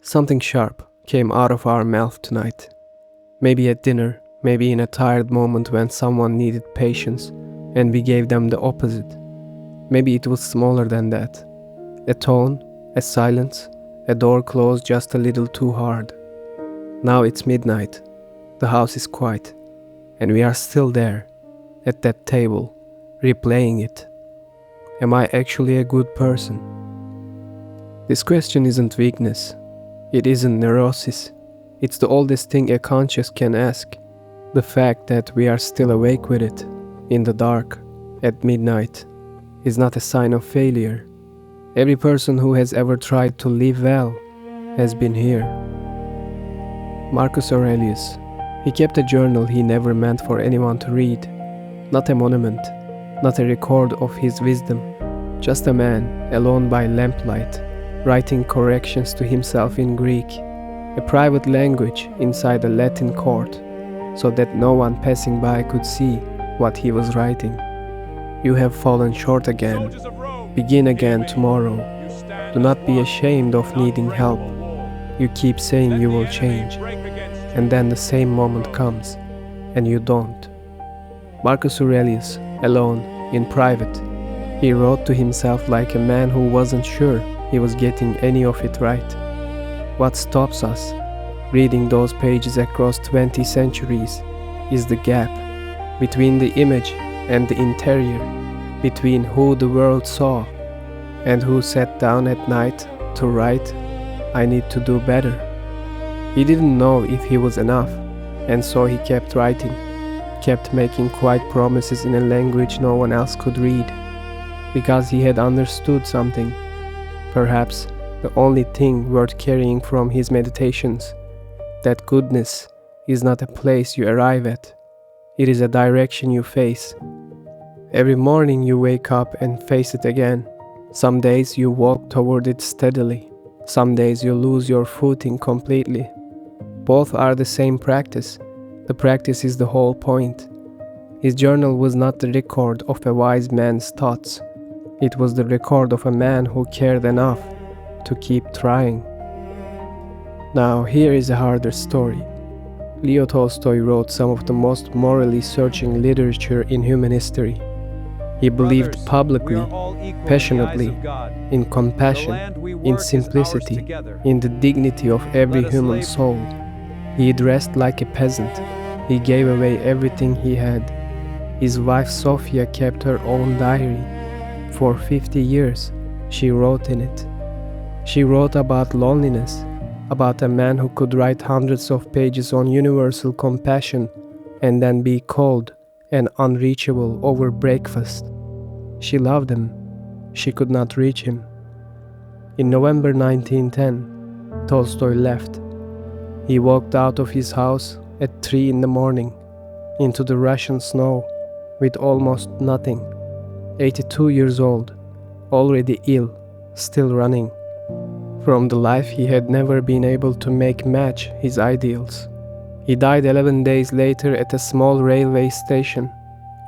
Something sharp came out of our mouth tonight. Maybe at dinner, maybe in a tired moment when someone needed patience and we gave them the opposite. Maybe it was smaller than that. A tone, a silence, a door closed just a little too hard. Now it's midnight. The house is quiet. And we are still there, at that table, replaying it. Am I actually a good person? This question isn't weakness. It isn't neurosis. It's the oldest thing a conscious can ask. The fact that we are still awake with it, in the dark, at midnight, is not a sign of failure. Every person who has ever tried to live well has been here. Marcus Aurelius. He kept a journal he never meant for anyone to read. Not a monument, not a record of his wisdom. Just a man, alone by lamplight, writing corrections to himself in Greek, a private language inside a Latin court, so that no one passing by could see what he was writing. You have fallen short again. Begin again tomorrow. Do not be ashamed of needing help. You keep saying you will change, and then the same moment comes, and you don't. Marcus Aurelius, alone, in private, he wrote to himself like a man who wasn't sure he was getting any of it right. What stops us, reading those pages across 20 centuries, is the gap between the image and the interior, between who the world saw and who sat down at night to write, "I need to do better." He didn't know if he was enough, and so he kept writing, kept making quiet promises in a language no one else could read, because he had understood something, perhaps the only thing worth carrying from his meditations, that goodness is not a place you arrive at, it is a direction you face. Every morning you wake up and face it again. Some days you walk toward it steadily, some days you lose your footing completely. Both are the same practice. The practice is the whole point. His journal was not the record of a wise man's thoughts. It was the record of a man who cared enough to keep trying. Now here is a harder story. Leo Tolstoy wrote some of the most morally searching literature in human history. He believed publicly, passionately, in compassion, in simplicity, in the dignity of every human soul. He dressed like a peasant. He gave away everything he had. His wife Sophia kept her own diary. For 50 years, she wrote in it. She wrote about loneliness, about a man who could write hundreds of pages on universal compassion and then be cold and unreachable over breakfast. She loved him. She could not reach him. In November 1910, Tolstoy left. He walked out of his house at 3 in the morning, into the Russian snow, with almost nothing. 82 years old, already ill, still running from the life he had never been able to make match his ideals. He died 11 days later at a small railway station,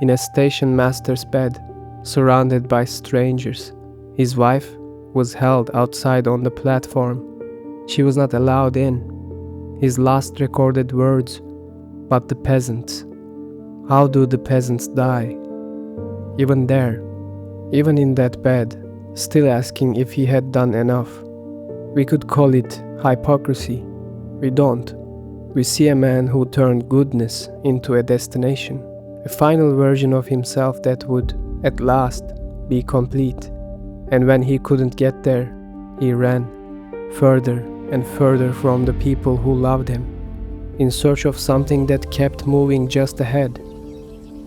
in a station master's bed, surrounded by strangers. His wife was held outside on the platform. She was not allowed in. His last recorded words, "But the peasants, how do the peasants die?" Even there, even in that bed, still asking if he had done enough. We could call it hypocrisy. We don't. We see a man who turned goodness into a destination, a final version of himself that would, at last, be complete. And when he couldn't get there, he ran, further and further from the people who loved him, in search of something that kept moving just ahead.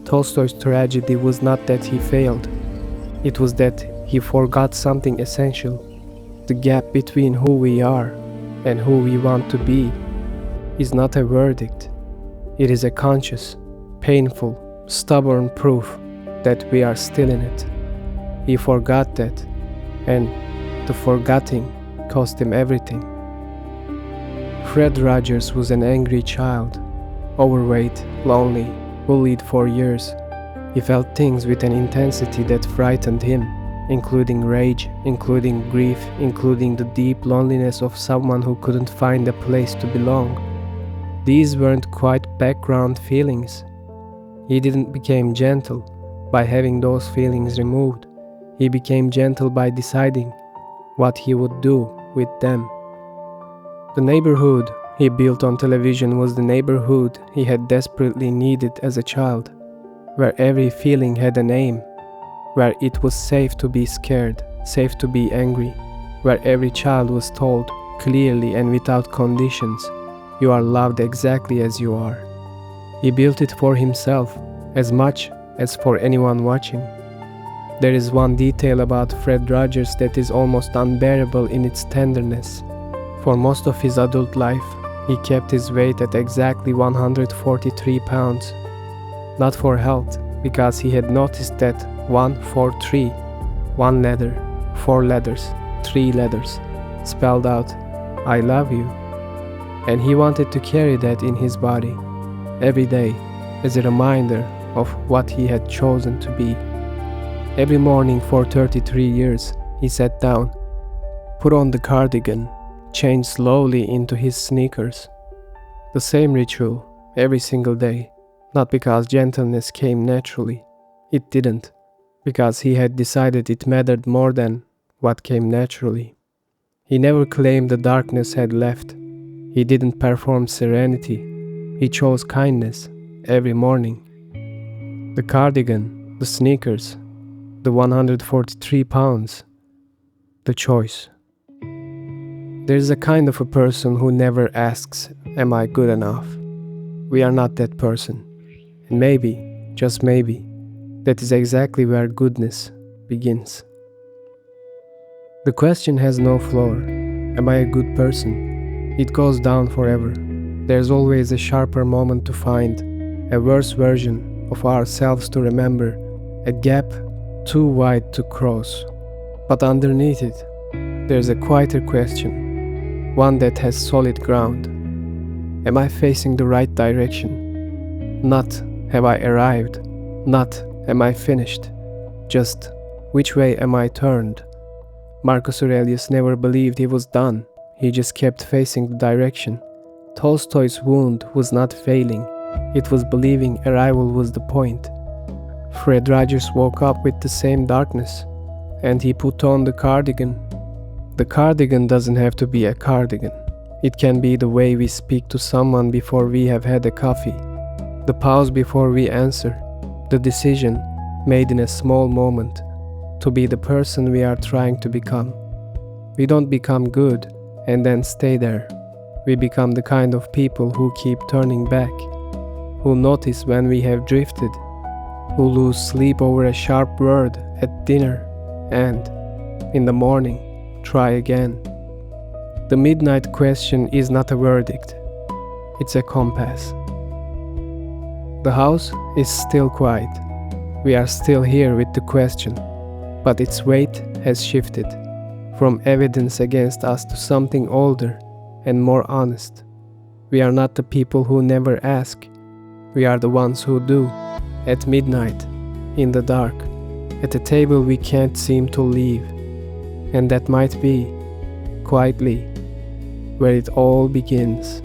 Tolstoy's tragedy was not that he failed. It was that he forgot something essential. The gap between who we are and who we want to be is not a verdict. It is a conscious, painful, stubborn proof that we are still in it. He forgot that, and the forgetting cost him everything. Fred Rogers was an angry child, overweight, lonely, bullied for years. He felt things with an intensity that frightened him including rage, including grief, including the deep loneliness of someone who couldn't find a place to belong. These weren't quite background feelings. He didn't become gentle by having those feelings removed. He became gentle by deciding what he would do with them. The neighborhood he built on television was the neighborhood he had desperately needed as a child, where every feeling had a name, where it was safe to be scared, safe to be angry, where every child was told clearly and without conditions, "You are loved exactly as you are." He built it for himself as much as for anyone watching. There is one detail about Fred Rogers that is almost unbearable in its tenderness. For most of his adult life, he kept his weight at exactly 143 pounds. Not for health, because he had noticed that 143, one letter, 4 letters, 3 letters, spelled out, "I love you." And he wanted to carry that in his body, every day, as a reminder of what he had chosen to be. Every morning for 33 years, he sat down, put on the cardigan, changed slowly into his sneakers. The same ritual, every single day, not because gentleness came naturally. It didn't, because he had decided it mattered more than what came naturally. He never claimed the darkness had left. He didn't perform serenity. He chose kindness every morning. The cardigan, the sneakers, the 143 pounds, the choice. There's a kind of a person who never asks, "Am I good enough?" We are not that person. And maybe, just maybe, that is exactly where goodness begins. The question has no floor. Am I a good person? It goes down forever. There's always a sharper moment to find, a worse version of ourselves to remember, a gap too wide to cross. But underneath it, there's a quieter question, one that has solid ground. Am I facing the right direction? Not, have I arrived? Not, am I finished? Just, which way am I turned? Marcus Aurelius never believed he was done. He just kept facing the direction. Tolstoy's wound was not failing. It was believing arrival was the point. Fred Rogers woke up with the same darkness, and he put on the cardigan. The cardigan doesn't have to be a cardigan. It can be the way we speak to someone before we have had a coffee, the pause before we answer, the decision made in a small moment to be the person we are trying to become. We don't become good and then stay there. We become the kind of people who keep turning back, who notice when we have drifted, who lose sleep over a sharp word at dinner, and, in the morning, try again. The midnight question is not a verdict, it's a compass. The house is still quiet. We are still here with the question, but its weight has shifted from evidence against us to something older and more honest. We are not the people who never ask. We are the ones who do, at midnight, in the dark, at a table we can't seem to leave. And that might be, quietly, where it all begins.